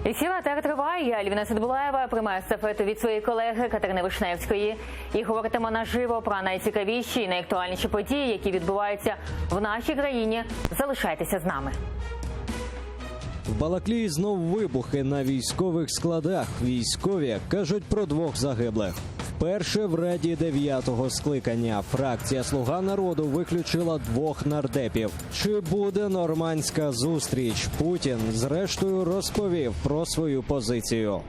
Ефір «Атака» триває. Я, Альвіна Сидбулаєва, приймаю естафету від своєї колеги Катерини Вишневської. І говоритиме наживо про найцікавіші і найактуальніші події, які відбуваються в нашій країні. Залишайтеся з нами. В Балаклії знов вибухи на військових складах. Військові кажуть про 2 загиблих. Вперше в Раді 9-го скликання фракція «Слуга народу» виключила 2 нардепів. Чи буде нормандська зустріч? Путін, зрештою, розповів про свою позицію.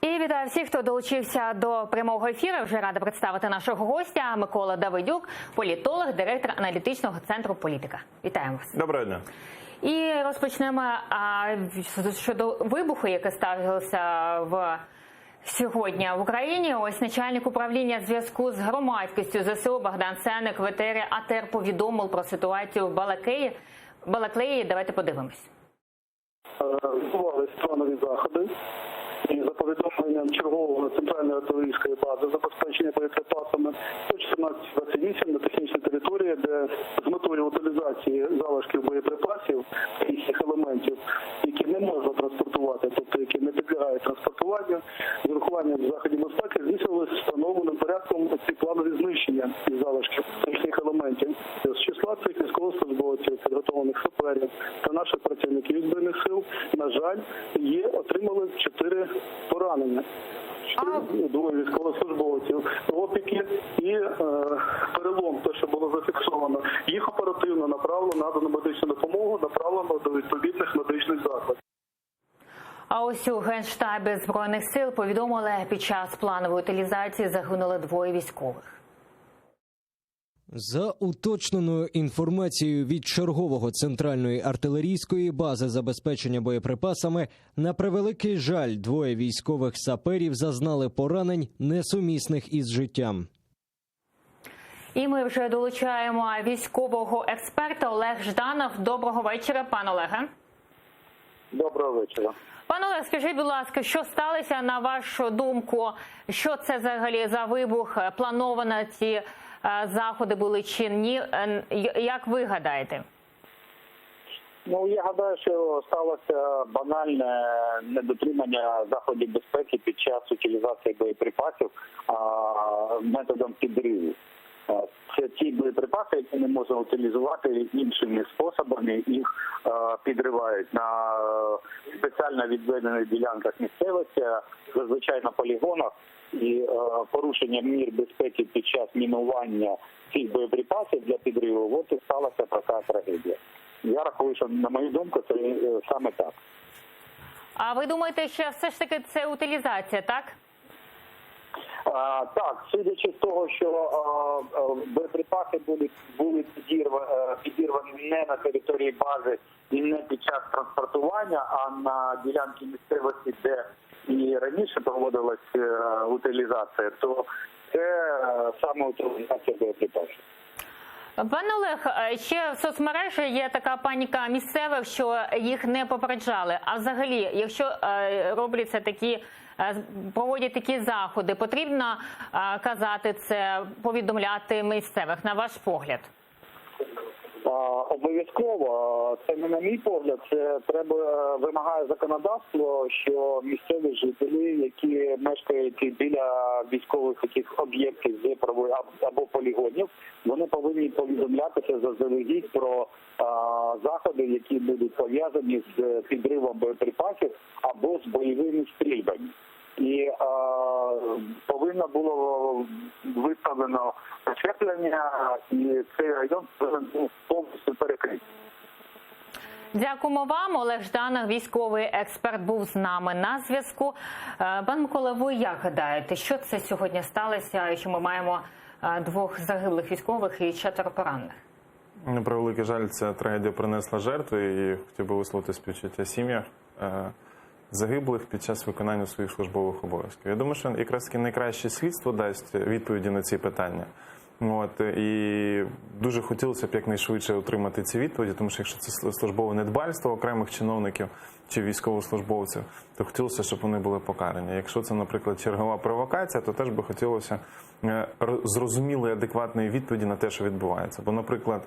І вітаю всіх, хто долучився до прямого ефіру. Вже рада представити нашого гостя Микола Давидюк, політолог, директор аналітичного центру «Політика». Вітаємо вас. Доброго дня. І розпочнемо щодо вибуху, який стався сьогодні в Україні. Ось начальник управління зв'язку з громадськістю ЗСУ Богдан Сенник в етері АТР повідомив про ситуацію в Балаклеї. Давайте подивимось. Відбувалися планові заходи. І за повідомленням чергового центральної артилерійської бази забезпечення боєприпасами 114-28 на технічній території, де з метою утилізації залишків боєприпасів і їх елементів, які не можна транспортувати, тобто які не підлягають транспортуванню, з урахуванням заходів безпеки здійснювалися встановленим порядком ці планові знищення із залишків їхніх елементів. З числа цих військовослужбовців, підготовлених саперів та наших працівників Збройних сил, на жаль, отримали 4 поранення. 2 військовослужбовців, опіки і перелом, те, що було зафіксовано. Їх оперативно надано медичну допомогу, направлено до відповідних медичних закладів. А ось у Генштабі Збройних сил повідомили, під час планової утилізації загинули 2 військових. За уточненою інформацією від чергового центральної артилерійської бази забезпечення боєприпасами, на превеликий жаль, 2 військових саперів зазнали поранень, несумісних із життям. І ми вже долучаємо військового експерта Олег Жданов. Доброго вечора, пан Олеге. Доброго вечора. Пан Олег, скажіть, будь ласка, що сталося, на вашу думку? Що це взагалі за вибух? Плановано ці заходи були чи ні? Як ви гадаєте? Я гадаю, що сталося банальне недотримання заходів безпеки під час утилізації боєприпасів методом підриву. Це ті боєприпаси, які не можна утилізувати іншими способами, їх підривають на спеціально відведених ділянках місцевості, зазвичай на полігонах, і порушення мір безпеки під час мінування цих боєприпасів для підриву, от і сталася така трагедія. Я рахую, що, на мою думку, це саме так. А ви думаєте, що все ж таки це утилізація, так? Так, судячи з того, що боєприпаси були підірвані не на території бази і не під час транспортування, а на ділянці місцевості, де і раніше проводилась утилізація, то це саме утилізація боєприпасів. Пане Олег, ще в соцмережі є така паніка місцевих, що їх не попереджали. А взагалі, якщо робляться проводять такі заходи, потрібно казати це, повідомляти місцевих, на ваш погляд? Обов'язково. Це не на мій погляд, це вимагає законодавство, що місцеві жителі, які мешкають біля військових таких об'єктів або полігонів, вони повинні повідомлятися заздалегідь про заходи, які будуть пов'язані з підривом боєприпасів або з бойовими стрільбами. І повинно було виставлено освітлення, і цей район був повністю перекритий. Дякуємо вам. Олег Жданов, військовий експерт, був з нами на зв'язку. Пан Микола, ви як гадаєте, що це сьогодні сталося, що ми маємо 2 загиблих військових і 4 поранених? На превеликий жаль, ця трагедія принесла жертви, і хотів би висловити співчуття сім'ях загиблих під час виконання своїх службових обов'язків. Я думаю, що якраз таки найкраще слідство дасть відповіді на ці питання. От, і дуже хотілося б якнайшвидше отримати ці відповіді, тому що якщо це службове недбальство окремих чиновників чи військовослужбовців, то хотілося, щоб вони були покарані. Якщо це, наприклад, чергова провокація, то теж би хотілося зрозумілої, адекватної відповіді на те, що відбувається. Бо, наприклад,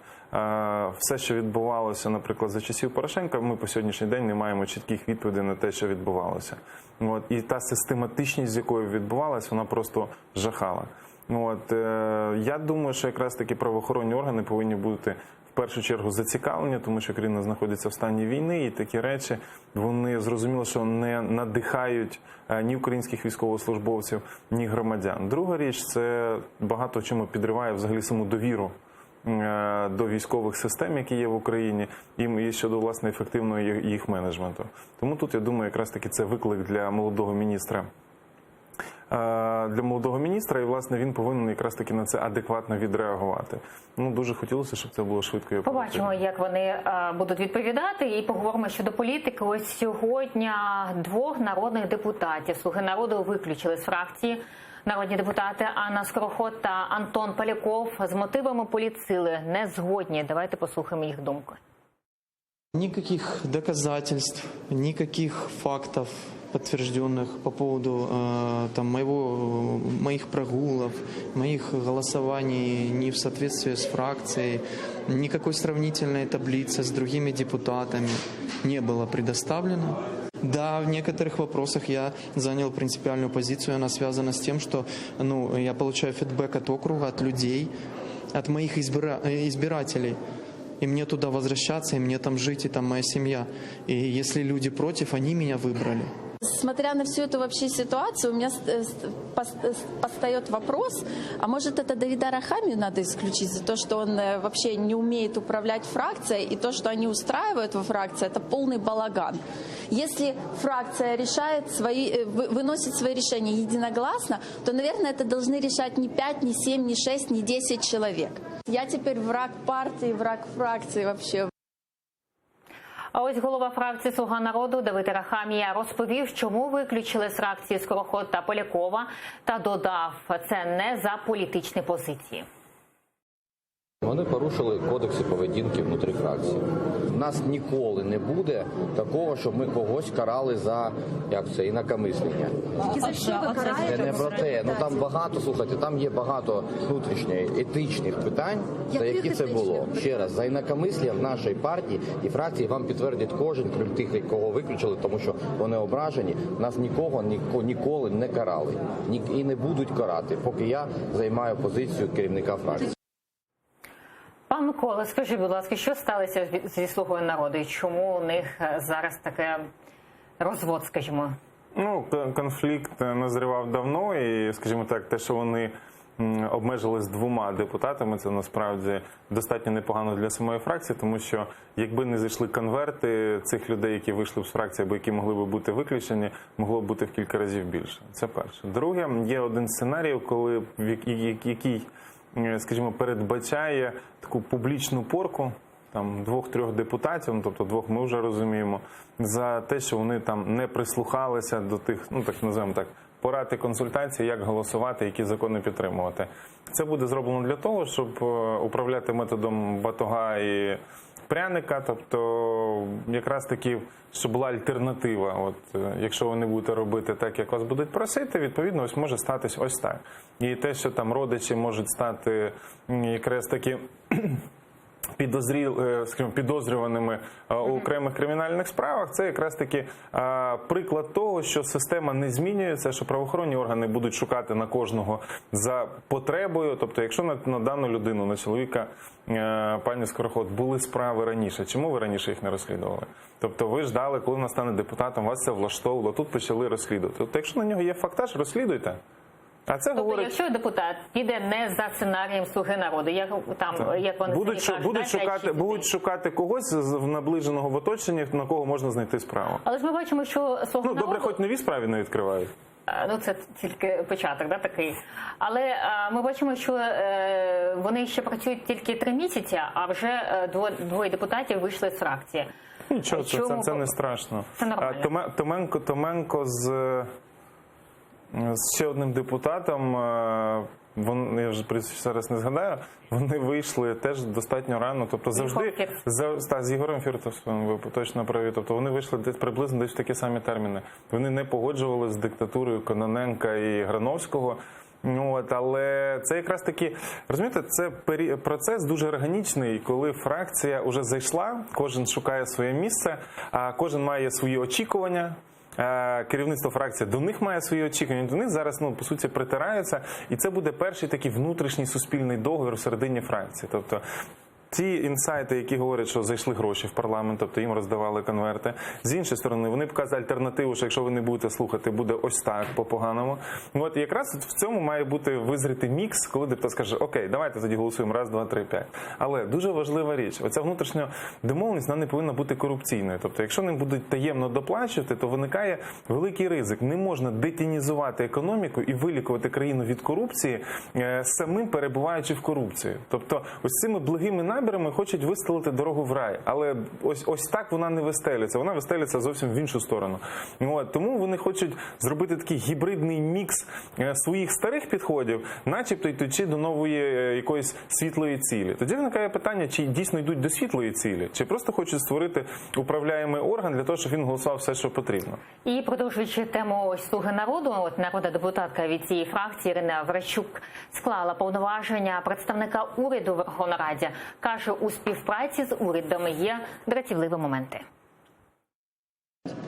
все, що відбувалося, наприклад, за часів Порошенка, ми по сьогоднішній день не маємо чітких відповідей на те, що відбувалося. От, і та систематичність, з якою відбувалася, вона просто жахала. От, я думаю, що якраз таки правоохоронні органи повинні бути в першу чергу зацікавлені, тому що країна знаходиться в стані війни, і такі речі, вони зрозуміло, що не надихають ні українських військовослужбовців, ні громадян. Друга річ, це багато в чому підриває взагалі саму довіру до військових систем, які є в Україні, і щодо, власне, ефективного їх менеджменту. Тому тут, я думаю, якраз таки це виклик для молодого міністра. І, власне, він повинен якраз таки на це адекватно відреагувати. Ну, дуже хотілося, щоб це було швидко і оперативно. Побачимо, як вони будуть відповідати, і поговоримо щодо політики. Ось сьогодні двох народних депутатів «Слуги народу» виключили з фракції. Народні депутати Анна Скороход та Антон Поляков з мотивами політсили не згодні. Давайте послухаємо їх думку. Никаких доказательств, никаких фактов подтвержденных по поводу моих прогулов, моих голосований не в соответствии с фракцией, никакой сравнительной таблицы с другими депутатами не было предоставлено. Да, в некоторых вопросах я занял принципиальную позицию, она связана с тем, что я получаю фидбэк от округа, от людей, от моих избирателей. И мне туда возвращаться, и мне там жить, и там моя семья. И если люди против, они меня выбрали. Смотря на всю эту вообще ситуацию, у меня постает вопрос, а может это Давида Арахамию надо исключить за то, что он вообще не умеет управлять фракцией, и то, что они устраивают во фракции, это полный балаган. Если фракция выносит свои решения единогласно, то, наверное, это должны решать не 5, не 7, не 6, не 10 человек. Я теперь враг партии, враг фракции вообще. А ось голова фракції «Слуга народу» Давид Арахамія розповів, чому виключили з фракції Скороход та Полякова, та додав, це не за політичні позиції. Вони порушили кодекси поведінки внутрі фракції. У нас ніколи не буде такого, щоб ми когось карали за інакомислення. Це не про те. Там багато, слухайте, там є багато внутрішніх, етичних питань, за які це було. Ще раз, за інакомислення в нашій партії і фракції вам підтвердять кожен, крім тих, кого виключили, тому що вони ображені. Нас нікого ніколи не карали. І не будуть карати, поки я займаю позицію керівника фракції. Пан Микола, скажіть, будь ласка, що сталося зі «Слугою народу» і чому у них зараз таке розвод, скажімо? Конфлікт назрівав давно і, скажімо так, те, що вони обмежились двома депутатами, це насправді достатньо непогано для самої фракції, тому що якби не зайшли конверти цих людей, які вийшли з фракції, або які могли б бути виключені, могло б бути в кілька разів більше. Це перше. Друге, є один сценарій, який, скажімо, передбачає таку публічну порку там 2-3 депутатів, тобто 2 ми вже розуміємо, за те, що вони там не прислухалися до тих, так називаємо так, порад і консультацій, як голосувати, які закони підтримувати. Це буде зроблено для того, щоб управляти методом батога і пряника, тобто якраз таки, щоб була альтернатива. От, якщо ви не будете робити так, як вас будуть просити, відповідно, ось може статись ось так. І те, що там родичі можуть стати якраз таки підозрюваними у окремих кримінальних справах, це якраз таки приклад того, що система не змінюється, що правоохоронні органи будуть шукати на кожного за потребою. Тобто, якщо на дану людину, на чоловіка, пані Скороход, були справи раніше, чому ви раніше їх не розслідували? Тобто ви ждали, коли вона стане депутатом, вас це влаштовувало, тут почали розслідувати. Тобто, якщо на нього є фактаж, розслідуйте. А це тобто, якщо депутат піде не за сценарієм «Слуги народу», як вони будуть шукати когось з наближеного в оточенні, на кого можна знайти справу. Але ж ми бачимо, що «Слуга народу»... добре, хоч нові справи не відкривають. Це тільки початок, такий. Але ми бачимо, що вони ще працюють тільки 3 місяці, а вже 2 депутатів вийшли з фракції. Нічого, це не страшно. Це нормально. Томенко з ще одним депутатом я вже зараз не згадаю, вони вийшли теж достатньо рано, тобто завжди з Ігорем Фіртасом, ви точно праві, тобто вони вийшли десь приблизно десь в такі самі терміни. Вони не погоджували з диктатурою Кононенка і Грановського. Але це якраз таки, розумієте, це процес дуже органічний, коли фракція вже зайшла, кожен шукає своє місце, а кожен має свої очікування. Керівництво фракції до них має свої очікування, до них зараз, по суті, притираються, і це буде перший такий внутрішній суспільний договір всередині фракції. Тобто ті інсайти, які говорять, що зайшли гроші в парламент, тобто їм роздавали конверти. З іншої сторони, вони показують альтернативу, що якщо ви не будете слухати, буде ось так, по-поганому. І якраз в цьому має бути визріти мікс, коли депутат скаже, окей, давайте тоді голосуємо, 1, 2, 3, 5. Але дуже важлива річ, оця внутрішня домовленість, вона не повинна бути корупційною. Тобто, якщо не будуть таємно доплачувати, то виникає великий ризик. Не можна детінізувати економіку і вилікувати країну від корупції, самим перебуваючи в корупції. Тобто, ось цими благими намірами хочуть вистелити дорогу в рай, але ось так вона не вистелиться, вона вистелиться зовсім в іншу сторону. Тому вони хочуть зробити такий гібридний мікс своїх старих підходів, начебто йдучи до нової якоїсь світлої цілі. Тоді виникає питання, чи дійсно йдуть до світлої цілі, чи просто хочуть створити управляємий орган для того, щоб він голосував все, що потрібно. І продовжуючи тему «Слуги народу», народна депутатка від цієї фракції Ірина Верещук склала повноваження представника уряду в Верховній Раді. Каже, у співпраці з урядом є дратівливі моменти.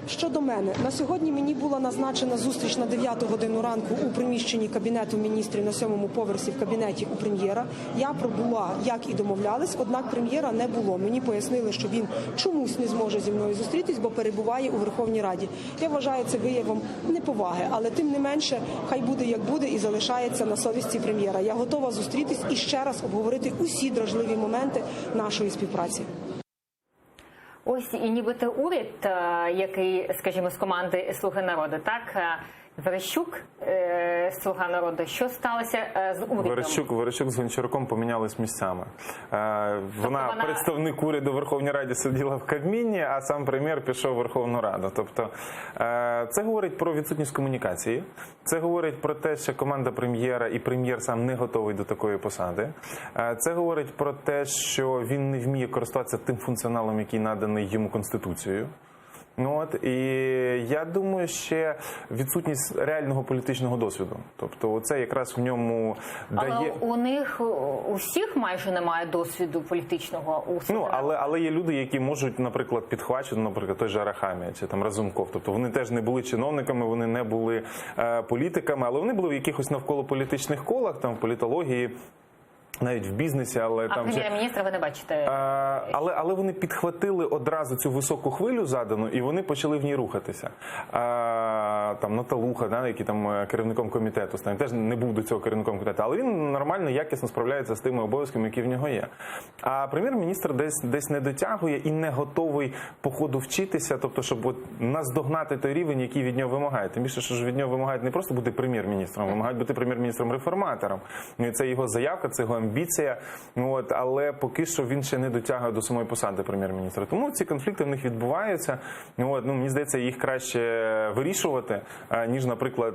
Щодо мене, на сьогодні мені була назначена зустріч на 9 годину ранку у приміщенні Кабінету міністрів на 7-му поверсі в кабінеті у прем'єра. Я пробула, як і домовлялись, однак прем'єра не було. Мені пояснили, що він чомусь не зможе зі мною зустрітись, бо перебуває у Верховній Раді. Я вважаю це виявом неповаги, але тим не менше, хай буде як буде і залишається на совісті прем'єра. Я готова зустрітись і ще раз обговорити усі дражливі моменти нашої співпраці. Ось і нібито уряд, який, скажімо, з команди «Слуги народу», так? Верещук, «Слуга народу». Що сталося з урядом? Верещук з Гончаруком помінялись місцями. Вона представник уряду в Верховній Раді сиділа в Кабміні, а сам прем'єр пішов в Верховну Раду. Тобто це говорить про відсутність комунікації. Це говорить про те, що команда прем'єра і прем'єр сам не готовий до такої посади. Це говорить про те, що він не вміє користуватися тим функціоналом, який наданий йому Конституцією. І я думаю, ще відсутність реального політичного досвіду. Тобто це якраз в ньому дає... Але у них у всіх майже немає досвіду політичного. Але є люди, які можуть, наприклад, підхвачити, наприклад, той же Арахамія чи там Разумков. Тобто вони теж не були чиновниками, вони не були політиками, але вони були в якихось навколополітичних колах, там в політології, навіть в бізнесі, але там прем'єр-міністра ви не бачите. Але вони підхватили одразу цю високу хвилю задану, і вони почали в ній рухатися. Там Наталуха, який там керівником комітету стане, теж не був до цього керівником комітету, але він нормально, якісно справляється з тими обов'язками, які в нього є. А прем'єр-міністр десь не дотягує і не готовий по ходу вчитися, тобто, щоб наздогнати той рівень, який від нього вимагають. Тим більше, що ж від нього вимагають не просто бути прем'єр-міністром, вимагають бути прем'єр-міністром-реформатором. І це його заявка, це його амбіція, але поки що він ще не дотягує до самої посади прем'єр-міністра. Тому ці конфлікти в них відбуваються. Мені здається, їх краще вирішувати, ніж, наприклад,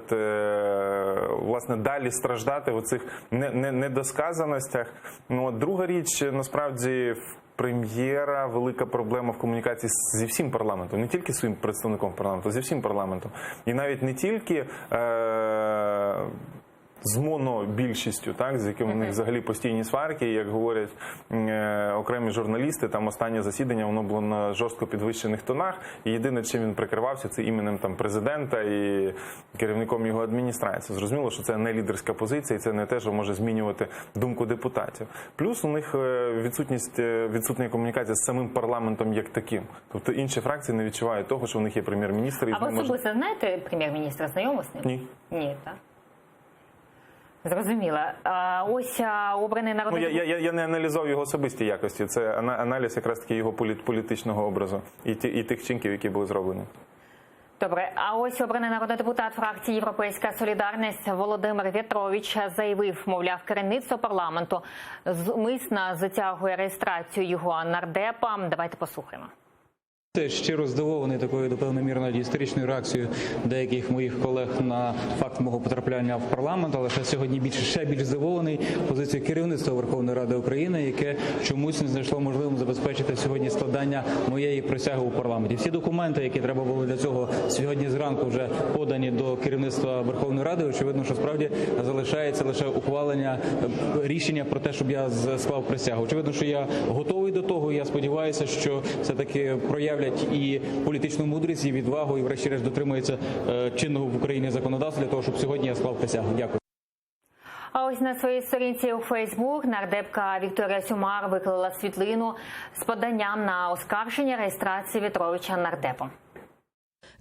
власне, далі страждати в цих недосказаностях. Друга річ, насправді, в прем'єра велика проблема в комунікації зі всім парламентом, не тільки своїм представником парламенту, а зі всім парламентом. І навіть не тільки з монобільшістю, з яким у них взагалі постійні сварки, як говорять окремі журналісти, там останнє засідання, воно було на жорстко підвищених тонах, і єдине, чим він прикривався, це іменем президента і керівником його адміністрації. Зрозуміло, що це не лідерська позиція, і це не те, що може змінювати думку депутатів. Плюс у них відсутня комунікація з самим парламентом як таким. Тобто інші фракції не відчувають того, що у них є прем'єр-міністр. А ви особисто знаєте прем'єр-міністра, знайомі з ним? Ні. Ні, так? Зрозуміло. Ось обраний народний... Я не аналізував його особисті якості. Це аналіз якраз таки його політичного образу і тих вчинків, які були зроблені. Добре. А ось обраний народний депутат фракції «Європейська солідарність» Володимир В'ятрович заявив, мовляв, керівництво парламенту зумисно затягує реєстрацію його нардепа. Давайте послухаємо. Щиро здивований такою, до певної міри, навіть історичною реакцією деяких моїх колег на факт мого потрапляння в парламент, але сьогодні ще більш здивований позицією керівництва Верховної Ради України, яке чомусь не знайшло можливим забезпечити сьогодні складання моєї присяги у парламенті. Всі документи, які треба було для цього сьогодні зранку вже подані до керівництва Верховної Ради, очевидно, що справді залишається лише ухвалення рішення про те, щоб я склав присягу. Очевидно, що я готовий до того, і я сподіваюся, що все-таки проявлять і політичну мудрість, і відвагу, і врешті-решт дотримується чинного в Україні законодавства для того, щоб сьогодні я склав присягу. Дякую. А ось на своїй сторінці у Фейсбук нардепка Вікторія Сюмар виклала світлину з поданням на оскарження реєстрації В'ятровича нардепом.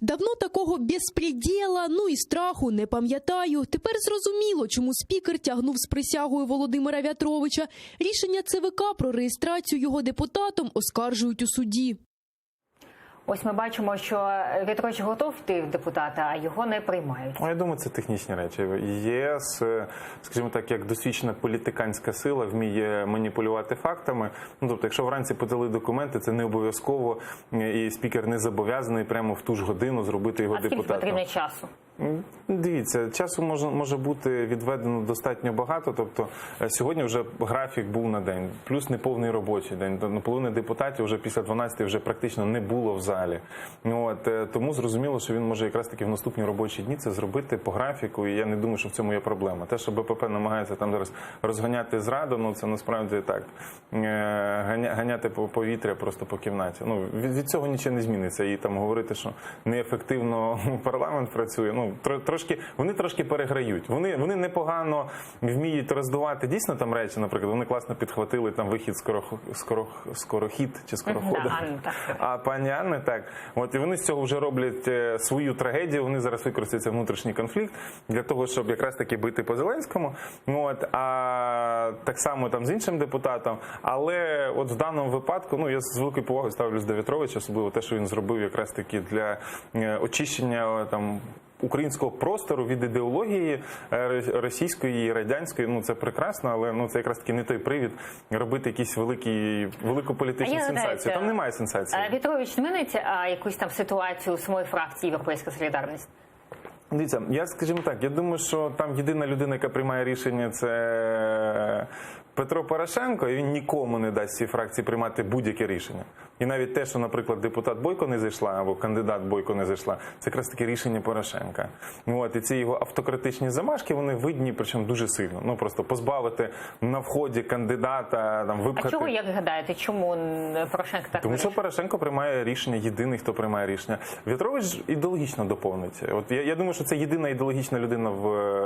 Давно такого безпреділа, ну і страху не пам'ятаю. Тепер зрозуміло, чому спікер тягнув з присягою Володимира В'ятровича. Рішення ЦВК про реєстрацію його депутатом оскаржують у суді. Ось ми бачимо, що В'ятрович готов йти в депутати, а його не приймають. Я думаю, це технічні речі. ЄС, скажімо так, як досвідчена політиканська сила, вміє маніпулювати фактами. Ну, тобто, якщо вранці подали документи, це не обов'язково, і спікер не зобов'язаний прямо в ту ж годину зробити його депутатом. А скільки потрібно часу? Дивіться, часу може бути відведено достатньо багато, тобто сьогодні вже графік був на день, плюс неповний робочий день, половина депутатів вже після 12 вже практично не було в залі. Тому зрозуміло, що він може якраз таки в наступні робочі дні це зробити по графіку, і я не думаю, що в цьому є проблема. Те, що БПП намагається там зараз розганяти зраду, це насправді так, ганяти повітря просто по кімнаті. Від цього нічого не зміниться, і там говорити, що неефективно парламент працює, вони трошки переграють. Вони непогано вміють роздувати дійсно там речі, наприклад, вони класно підхватили там вихід скорохід чи скорохода. А пані Анни, так. І вони з цього вже роблять свою трагедію, вони зараз використають цей внутрішній конфлікт для того, щоб якраз таки бити по Зеленському. А так само там з іншим депутатом. Але в даному випадку, я з великою повагою ставлюсь до В'ятровича, особливо те, що він зробив якраз таки для очищення там українського простору від ідеології російської і радянської. Це прекрасно, але це якраз таки не той привід робити якісь велику політичну сенсацію. Там немає сенсації. В'ятрович змінить якусь там ситуацію самої фракції «Європейська солідарність»? Дивіться, скажімо так, я думаю, що там єдина людина, яка приймає рішення, це Петро Порошенко, і він нікому не дасть цій фракції приймати будь-яке рішення. І навіть те, що, наприклад, депутат Бойко не зайшла, або кандидат Бойко не зайшла, це якраз таки рішення Порошенка. І ці його автократичні замашки, вони видні, причому дуже сильно. Просто позбавити на вході кандидата, випхати. А чого, як гадаєте, чому Порошенко так Тому що Порошенко приймає рішення, єдиний, хто приймає рішення. В'ятрович ідеологічно доповнить. Я думаю, що це єдина ідеологічна людина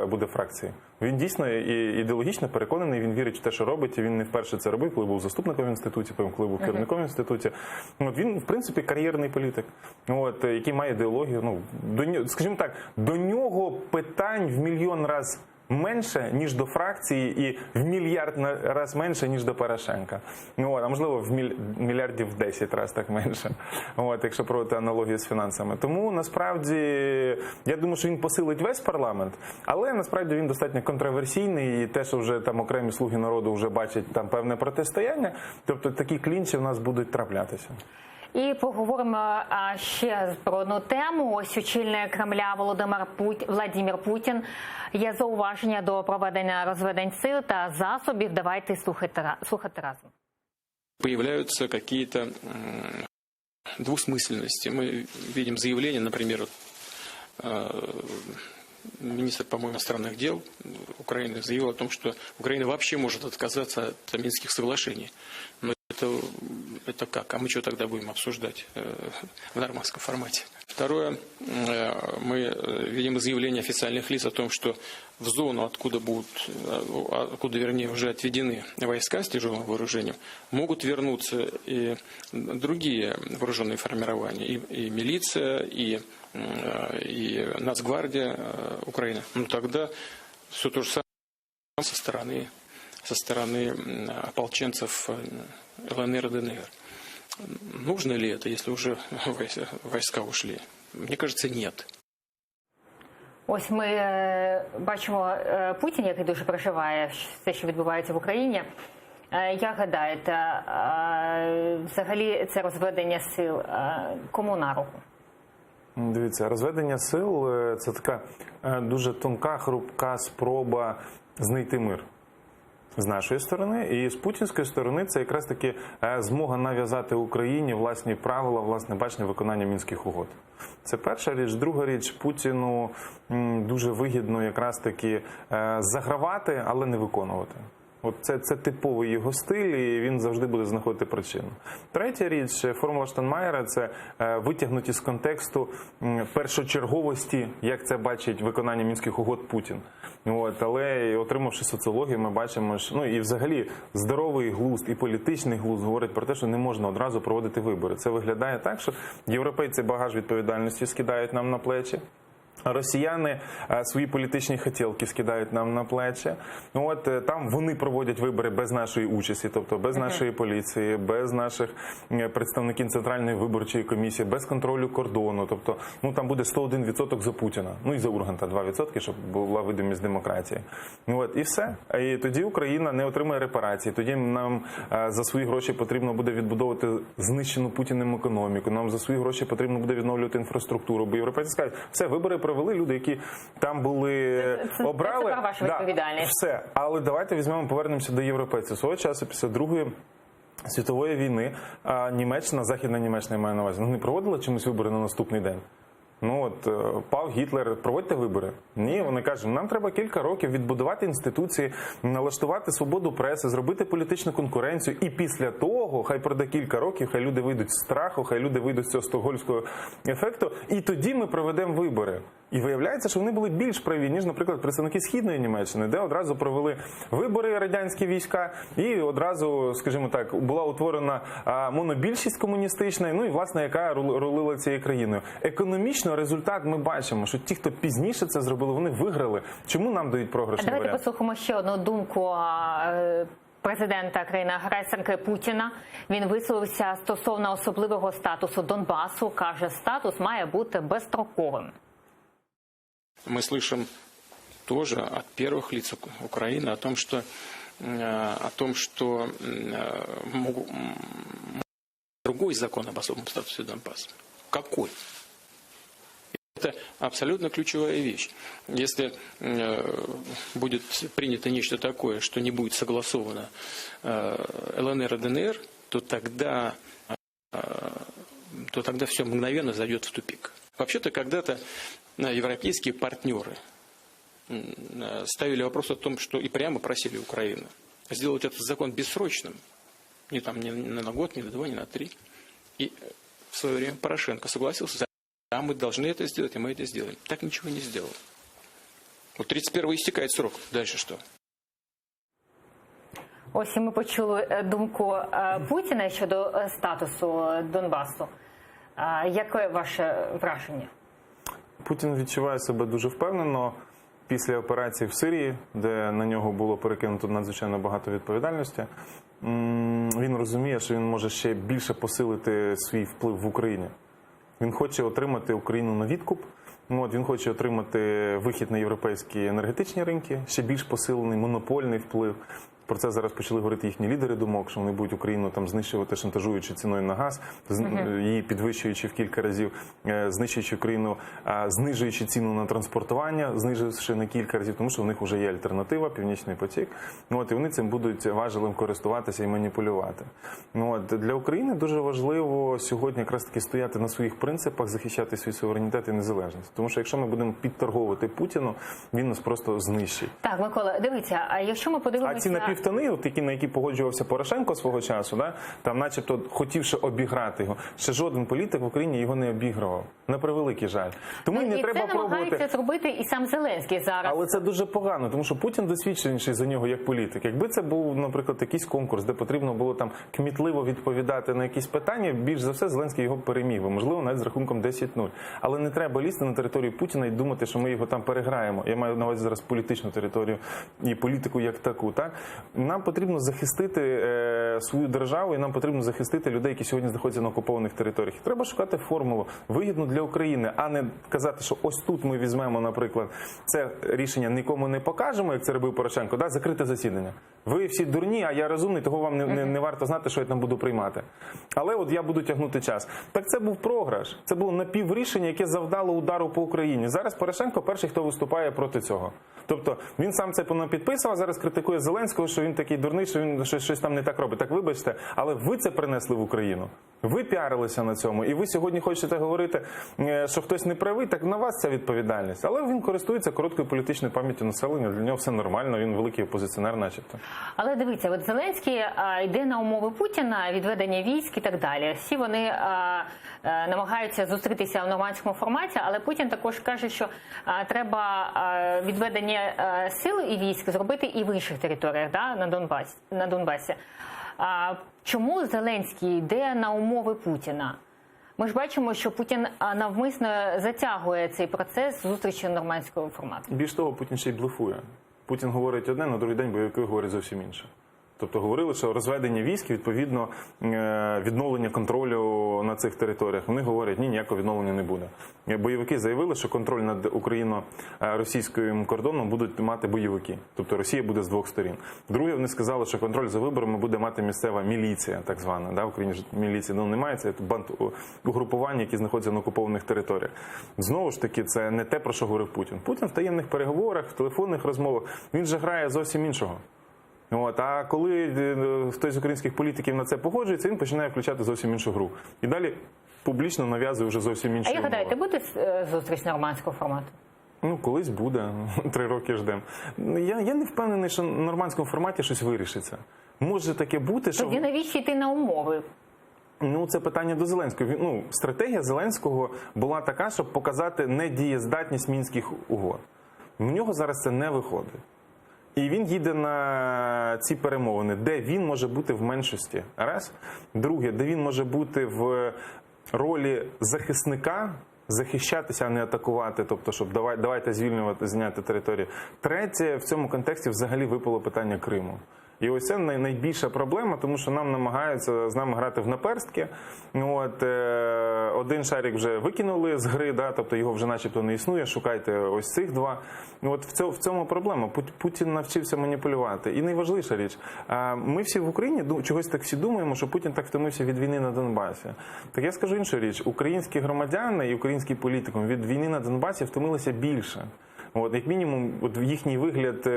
буде в фракції. Він дійсно ідеологічно переконаний, він вірить в те, що робить, і він не вперше це робив, коли був заступником в інституті, потім коли був керівником в інституті. Він, в принципі, кар'єрний політик, який має ідеологію. Скажімо так, до нього питань в мільйон раз менше, ніж до фракції, і в мільярд раз менше, ніж до Порошенка. А можливо, в мільярдів 10 раз так менше, якщо проводити аналогію з фінансами. Тому, насправді, я думаю, що він посилить весь парламент, але, насправді, він достатньо контроверсійний, і те, що вже там окремі слуги народу вже бачать там певне протистояння, тобто такі клінчі в нас будуть траплятися. І поговоримо ще про одну тему. Ось очільник Кремля Владимир Путін. Є зауваження до проведення розведень сил та засобів. Давайте слухати разом. Появляются какие-то двусмысленности. Мы видим заявление, например, министр, по-моему, иностранных дел Украины заявил о том, что Украина вообще может отказаться от Минских соглашений. Но это как? А мы что тогда будем обсуждать в нормандском формате? Второе, мы видим заявление официальных лиц о том, что в зону, откуда вернее, уже отведены войска с тяжелым вооружением, могут вернуться и другие вооруженные формирования, и милиция, и Нацгвардия Украины. Тогда все то же самое со стороны ополченцев ЛНР и ДНР. Нужно ли это, если уже войска ушли? Мне кажется, нет. Ось ми бачимо Путін, який дуже переживає те, що відбувається в Україні. Як гадаєте, взагалі це розведення сил кому на руку? Дивіться, розведення сил – це така дуже тонка, хрупка спроба знайти мир. З нашої сторони, і з путінської сторони це якраз таки змога нав'язати Україні власні правила, власне бачення виконання Мінських угод. Це перша річ. Друга річ, Путіну дуже вигідно якраз таки загравати, але не виконувати. От це типовий його стиль, і він завжди буде знаходити причину. Третя річ, формула Штайнмаєра – це витягнуті з контексту першочерговості, як це бачить виконання Мінських угод Путін. От, але отримавши соціологію, ми бачимо, що, ну і взагалі здоровий глузд і політичний глузд говорить про те, що не можна одразу проводити вибори. Це виглядає так, що європейці багаж відповідальності скидають нам на плечі. Росіяни свої політичні хотілки скидають нам на плечі. От там вони проводять вибори без нашої участі, тобто без нашої поліції, без наших представників Центральної виборчої комісії, без контролю кордону. Тобто, ну там буде 101% за Путіна, ну і за Урганта 2%, щоб була видимість демократії. От і все. І тоді Україна не отримає репарації. Тоді нам за свої гроші потрібно буде відбудовувати знищену Путіним економіку. Нам за свої гроші потрібно буде відновлювати інфраструктуру. Бо європейці скажуть, все, вибори провели, люди, які там були, обрали. Це про вашу відповідальність. Все. Але давайте візьмемо, повернемося до європейців. Свого часу, після Другої світової війни, Німеччина, Західна Німеччина, я маю на увазі, не проводила чомусь вибори на наступний день. Ну от, пав Гітлер, проводьте вибори. Ні, вони кажуть, нам треба кілька років відбудувати інституції, налаштувати свободу преси, зробити політичну конкуренцію. І після того, хай пройде кілька років, хай люди вийдуть з страху, хай люди вийдуть з цього стокгольмського ефекту, і тоді ми проведемо вибори. І виявляється, що вони були більш праві, ніж, наприклад, представники Східної Німеччини, де одразу провели вибори радянські війська, і одразу, скажімо так, була утворена монобільшість комуністична, ну і, власне, яка рулила цією країною. Економічно результат ми бачимо, що ті, хто пізніше це зробили, вони виграли. Чому нам дають програшний варіант? Давайте послухаємо ще одну думку президента країни-агресорки Путіна. Він висловився стосовно особливого статусу Донбасу. Каже, статус має бути безстроковим. Мы слышим тоже от первых лиц Украины о том, что другой закон об особом статусе Донбасса. Какой? Это абсолютно ключевая вещь. Если будет принято нечто такое, что не будет согласовано ЛНР и ДНР, то тогда все мгновенно зайдет в тупик. Вообще-то когда-то европейские партнеры ставили вопрос о том, что и прямо просили Украину сделать этот закон бессрочным, не на год, не на 2, не на 3. И в свое время Порошенко согласился, да, мы должны это сделать, и мы это сделаем. Так ничего не сделал. Вот 31-го истекает срок. Дальше что? Ось і ми почули думку Путіна щодо статусу Донбасу. Яке ваше враження? Путін відчуває себе дуже впевнено після операції в Сирії, де на нього було перекинуто надзвичайно багато відповідальності. Він розуміє, що він може ще більше посилити свій вплив в Україні. Він хоче отримати Україну на відкуп, він хоче отримати вихід на європейські енергетичні ринки, ще більш посилений монопольний вплив. Про це зараз почали говорити їхні лідери думок, що вони будуть Україну там знищувати, шантажуючи ціною на газ, її підвищуючи в кілька разів, знищуючи Україну, знижуючи ціну на транспортування, знижуючи на кілька разів, тому що в них вже є альтернатива, Північний потік. І вони цим будуть важелем користуватися і маніпулювати. Для України дуже важливо сьогодні якраз таки стояти на своїх принципах, захищати свій суверенітет і незалежність. Тому що якщо ми будемо підторговувати Путіну, він нас просто знищить. Так, Микола, дивіться, а якщо ми подивимося... Штани, на які погоджувався Порошенко свого часу, там начебто хотівши обіграти його. Ще жоден політик в Україні його не обігрував. На превеликий жаль. Тому не треба пробувати. Це намагається зробити і сам Зеленський зараз. Але це дуже погано, тому що Путін досвідченіший за нього як політик. Якби це був, наприклад, якийсь конкурс, де потрібно було там кмітливо відповідати на якісь питання, більш за все Зеленський його переміг би. Можливо, навіть з рахунком 10-0. Але не треба лізти на територію Путіна і думати, що ми його там переграємо. Я маю на увазі зараз політичну територію і політику як таку, так? Нам потрібно захистити свою державу, і нам потрібно захистити людей, які сьогодні знаходяться на окупованих територіях. І треба шукати формулу вигідну для України, а не казати, що ось тут ми візьмемо, наприклад, це рішення нікому не покажемо, як це робив Порошенко, да, закрите засідання. Ви всі дурні, а я розумний, того вам не варто знати, що я там буду приймати. Але от я буду тягнути час. Так це був програш. Це було напіврішення, яке завдало удару по Україні. Зараз Порошенко перший, хто виступає проти цього. Тобто він сам це підписав, а зараз критикує Зеленського, що він такий дурний, що він щось там не так робить. Так вибачте, але ви це принесли в Україну. Ви піарилися на цьому. І ви сьогодні хочете говорити, що хтось не правий, так на вас ця відповідальність. Але він користується короткою політичною пам'яттю населення, для нього все нормально, він великий опозиціонер начебто. Але дивіться, от Зеленський йде на умови Путіна, відведення військ і так далі. Всі вони намагаються зустрітися в нормандському форматі, але Путін також каже, що треба відведення сил і військ зробити і в інших територіях, да, на Донбасі. Чому Зеленський йде на умови Путіна? Ми ж бачимо, що Путін навмисно затягує цей процес зустрічі нормандського формату. Більш того, Путін ще й блефує. Путін говорить одне, на другий день бойовики говорять зовсім інше. Тобто говорили, що розведення військ, відповідно, відновлення контролю на цих територіях. Вони говорять, ні, ніякого відновлення не буде. Бойовики заявили, що контроль над україно-російським кордоном будуть мати бойовики. Тобто Росія буде з двох сторін. Друге, вони сказали, що контроль за виборами буде мати місцева міліція, так звана. Да? В Україні ж міліції немає, це угрупування, які знаходяться на окупованих територіях. Знову ж таки, це не те, про що говорив Путін. Путін в таємних переговорах, в телефонних розмовах, він же грає зовсім іншого. А коли хтось з українських політиків на це погоджується, він починає включати зовсім іншу гру. І далі публічно нав'язує вже зовсім інші умови. А як гадаєте, буде зустріч нормандського формату? Колись буде. 3 роки ждемо. Я не впевнений, що в нормандському форматі щось вирішиться. Може таке бути, що... Тоді навіщо йти на умови? Це питання до Зеленського. Стратегія Зеленського була така, щоб показати недієздатність мінських угод. В нього зараз це не виходить. І він їде на ці перемовини, де він може бути в меншості. Раз. Друге, де він може бути в ролі захисника, захищатися, а не атакувати, тобто, щоб давайте звільнювати, звільняти територію. Третє, в цьому контексті взагалі випало питання Криму. І ось це найбільша проблема, тому що нам намагаються з нами грати в наперстки. Один шарик вже викинули з гри, да, тобто його вже начебто не існує, шукайте ось цих два. В цьому проблема. Путін навчився маніпулювати. І найважливіша річ, ми всі в Україні чогось так всі думаємо, що Путін так втомився від війни на Донбасі. Так я скажу іншу річ, українські громадяни і український політикум від війни на Донбасі втомилися більше. Як мінімум, їхній вигляд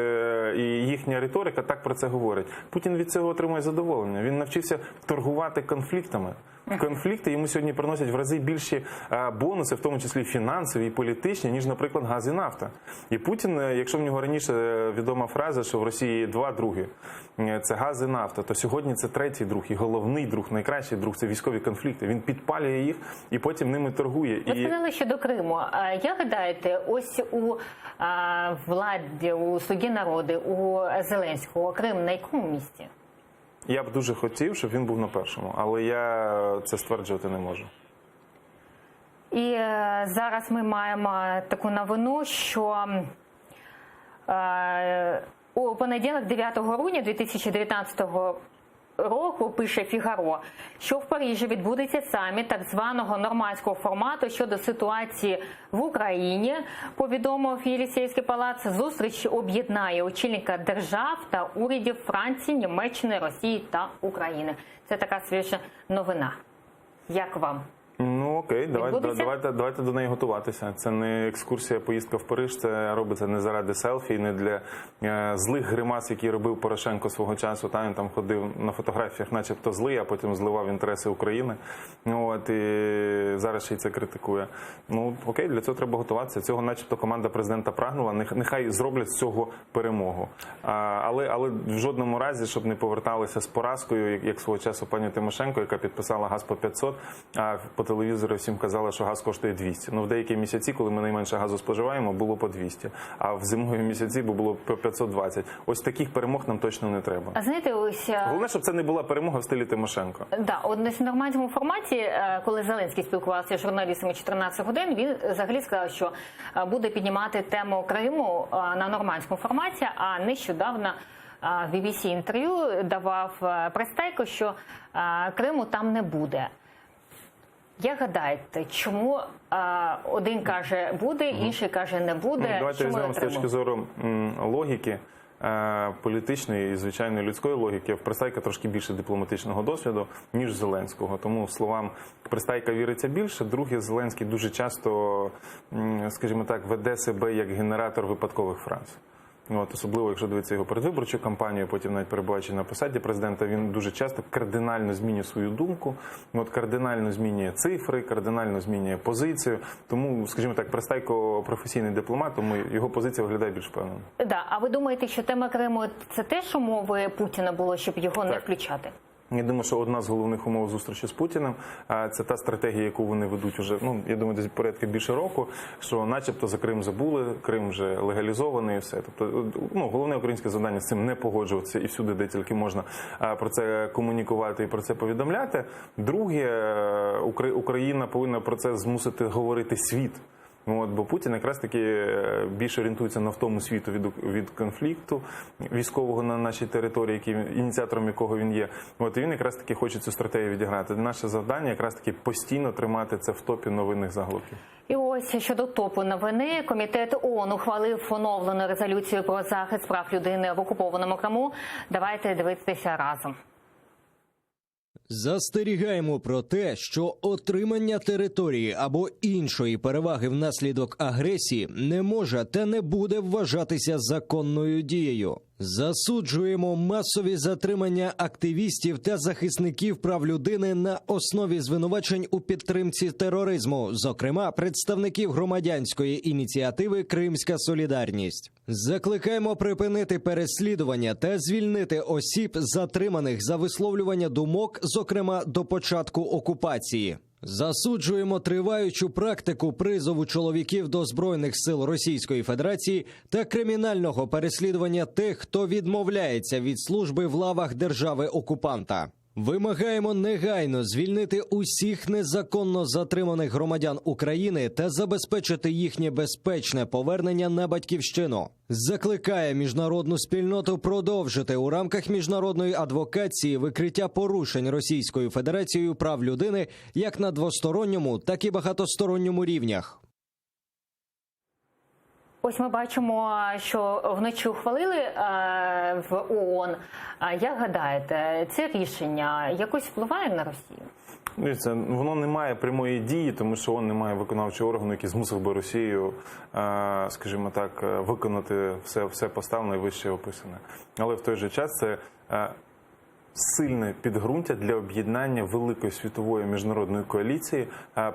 і їхня риторика так про це говорить. Путін від цього отримує задоволення. Він навчився торгувати конфліктами. Конфлікти йому сьогодні приносять в рази більші бонуси, в тому числі фінансові і політичні, ніж, наприклад, газ і нафта. І Путін, якщо в нього раніше відома фраза, що в Росії є 2 други, це газ і нафта, то сьогодні це 3-й друг, і головний друг, найкращий друг – це військові конфлікти. Він підпалює їх і потім ними торгує. Ви сказали щодо Криму. Як гадаєте, ось у владі, у «Слуги народу», у Зеленського Крим на якому місці? Я б дуже хотів, щоб він був на першому, але я це стверджувати не можу. І зараз ми маємо таку новину, що у понеділок, 9 грудня 2019 року, пише «Фігаро», що в Парижі відбудеться саміт так званого нормандського формату щодо ситуації в Україні. Повідомив Єлисейський палац, зустріч об'єднає очільника держав та урядів Франції, Німеччини, Росії та України. Це така свіжа новина. Як вам? Окей, давайте до неї готуватися. Це не екскурсія, поїздка в Париж, це робиться не заради селфі, не для злих гримас, які робив Порошенко свого часу. Він там ходив на фотографіях начебто злий, а потім зливав інтереси України. І зараз ще й це критикує. Окей, для цього треба готуватися. Цього начебто команда президента прагнула, нехай зроблять з цього перемогу. Але в жодному разі, щоб не поверталися з поразкою, як свого часу пані Тимошенко, яка підписала газ по 500, а по телевізору всім казали, що газ коштує 200. В деякі місяці, коли ми найменше газу споживаємо, було по 200. А в зимові місяці було по 520. Ось таких перемог нам точно не треба. А знаєте, ось... Головне, щоб це не була перемога в стилі Тимошенко. В нормандському форматі, коли Зеленський спілкувався з журналістами 14 годин, він взагалі сказав, що буде піднімати тему Криму на нормандському форматі, а нещодавно в BBC інтерв'ю давав Пристайко, що Криму там не буде. Як гадаєте, чому один каже буде, інший каже не буде? Давайте візьмемо з точки зору логіки, політичної і звичайної людської логіки. В Пристайка трошки більше дипломатичного досвіду, ніж Зеленського. Тому словам Пристайка віриться більше. Друге, Зеленський дуже часто, скажімо так, веде себе як генератор випадкових фраз. Особливо, якщо дивитися його передвиборчу кампанію, потім навіть перебуваючи на посаді президента, він дуже часто кардинально змінює свою думку, кардинально змінює цифри, кардинально змінює позицію. Тому, скажімо так, Пристайко професійний дипломат, тому його позиція виглядає більш впевнено. Да, а ви думаєте, що тема Криму – це теж умови Путіна було, щоб його не включати? Я думаю, що одна з головних умов зустрічі з Путіним – це та стратегія, яку вони ведуть вже, я думаю, десь порядка більше року, що начебто за Крим забули, Крим вже легалізований і все. Тобто, головне українське завдання з цим не погоджуватися і всюди, де тільки можна про це комунікувати і про це повідомляти. Друге, Україна повинна про це змусити говорити світ. Бо Путін якраз таки більше орієнтується на втому світу від конфлікту військового на нашій території, ініціатором якого він є. І він якраз таки хоче цю стратегію відіграти. Наше завдання якраз таки постійно тримати це в топі новинних заголовків. І ось щодо топу новини, комітет ООН ухвалив оновлену резолюцію про захист прав людини в окупованому Криму. Давайте дивитися разом. Застерігаємо про те, що отримання території або іншої переваги внаслідок агресії не може та не буде вважатися законною дією. Засуджуємо масові затримання активістів та захисників прав людини на основі звинувачень у підтримці тероризму, зокрема представників громадянської ініціативи «Кримська солідарність». Закликаємо припинити переслідування та звільнити осіб, затриманих за висловлювання думок, зокрема до початку окупації. Засуджуємо триваючу практику призову чоловіків до Збройних сил Російської Федерації та кримінального переслідування тих, хто відмовляється від служби в лавах держави-окупанта. Вимагаємо негайно звільнити усіх незаконно затриманих громадян України та забезпечити їхнє безпечне повернення на батьківщину. Закликає міжнародну спільноту продовжити у рамках міжнародної адвокації викриття порушень Російською Федерацією прав людини як на двосторонньому, так і багатосторонньому рівнях. Ось ми бачимо, що вночі ухвалили в ООН. Як гадаєте, це рішення якось впливає на Росію? Дивіться, воно не має прямої дії, тому що ООН не має виконавчого органу, який змусив би Росію, скажімо так, виконати все поставлене і вище описане. Але в той же час це сильне підґрунтя для об'єднання великої світової міжнародної коаліції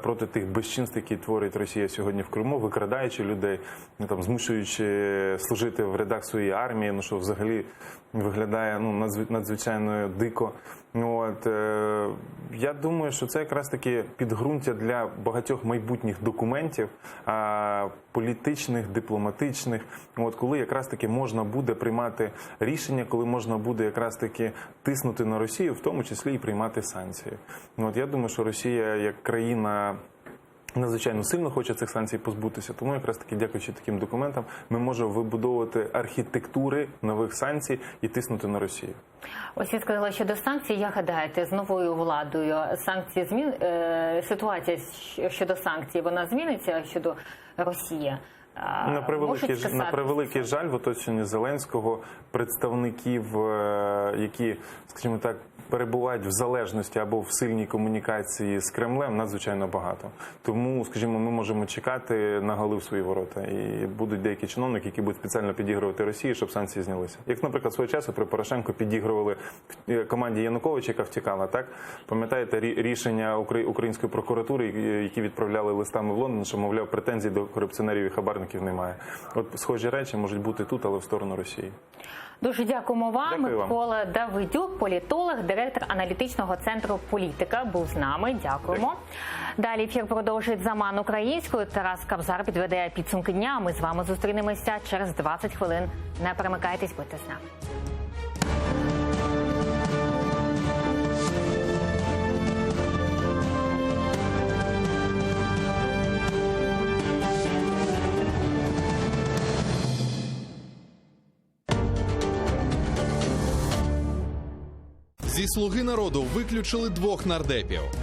проти тих безчинств, які творить Росія сьогодні в Криму, викрадаючи людей, змушуючи служити в рядах своєї армії, що взагалі виглядає надзвичайно дико. Я думаю, що це якраз таки підґрунтя для багатьох майбутніх документів, політичних, дипломатичних, коли якраз таки можна буде приймати рішення, коли можна буде якраз таки тиснути на Росію, в тому числі і приймати санкції. Я думаю, що Росія як країна надзвичайно сильно хоче цих санкцій позбутися, тому якраз таки, дякуючи таким документам, ми можемо вибудовувати архітектури нових санкцій і тиснути на Росію. Ось ви сказали щодо санкцій. Як гадаєте, з новою владою ситуація щодо санкцій, вона зміниться щодо Росії? На превеликий жаль, в оточенні Зеленського представників, які, скажімо так, перебувають в залежності або в сильній комунікації з Кремлем, надзвичайно багато. Тому, скажімо, ми можемо чекати на голи в свої ворота. І будуть деякі чиновники, які будуть спеціально підігрувати Росії, щоб санкції знялися. Як, наприклад, свого часу при Порошенку підігрували команді Януковича, яка втікала, так? Пам'ятаєте рішення української прокуратури, які відправляли листами в Лондон, що, мовляв, претензій до корупціонерів і хабарників немає. Схожі речі можуть бути тут, але в сторону Росії. Дуже дякуємо вам. Дякую вам. Микола Давидюк, політолог, директор аналітичного центру «Політика», був з нами. Дякуємо. Далі ефір продовжить «Заман українською». Тарас Кавзар підведе підсумки дня. Ми з вами зустрінемося через 20 хвилин. Не перемикайтесь, будьте з нами. Зі «Слуги народу» виключили 2 нардепів.